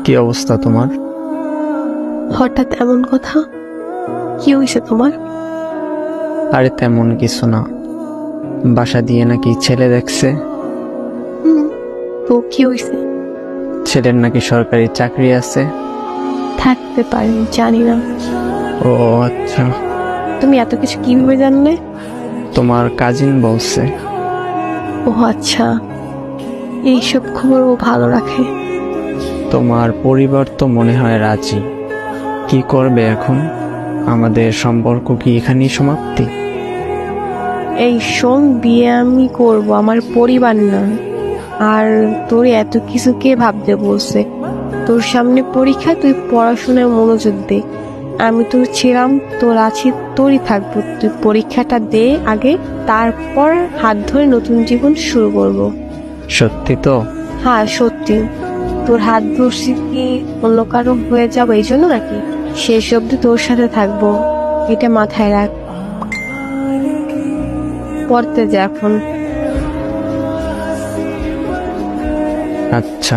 কি অবস্থা তোমার? হঠাৎ এমন কথা? কি হয়েছে তোমার? আরে তেমন কিছু না, বাসা দিয়ে নাকি ছেলে দেখছে। তো কি হয়েছে? ছেলের নাকি সরকারি চাকরি আছে। থাকতে পারে, জানি না। ও আচ্ছা, তুমি এত কিছু কিভাবে জানলে? তোমার কাজিন বলছে। ও আচ্ছা, এইসব খবর ও ভালো রাখে। তোমার পরিবার তো মনে হয় রাজি। কি করবে এখন? আমাদের সম্পর্ক কি এখানেই সমাপ্তি? এই শোন, বিয়ে আমি করব, আমার পরিবার না। আর তোর এত কিছু কে ভাবতে বলছে? তোর সামনে পরীক্ষা, তুই পড়াশোনায় মনোযোগ দে। আমি তোর ছিলাম, তোর আছি, তোরই থাকবো। তুই পরীক্ষাটা দে আগে, তারপর হাত ধরে নতুন জীবন শুরু করব। সত্যি তো? হ্যাঁ সত্যি। তোর হাত ধরছি কি অন্য কারো হয়ে যাবো এই জন্য নাকি? শেষ অব্দি তোর সাথে থাকবো, এটা মাথায় রাখ। পড়তে যা এখন। আচ্ছা।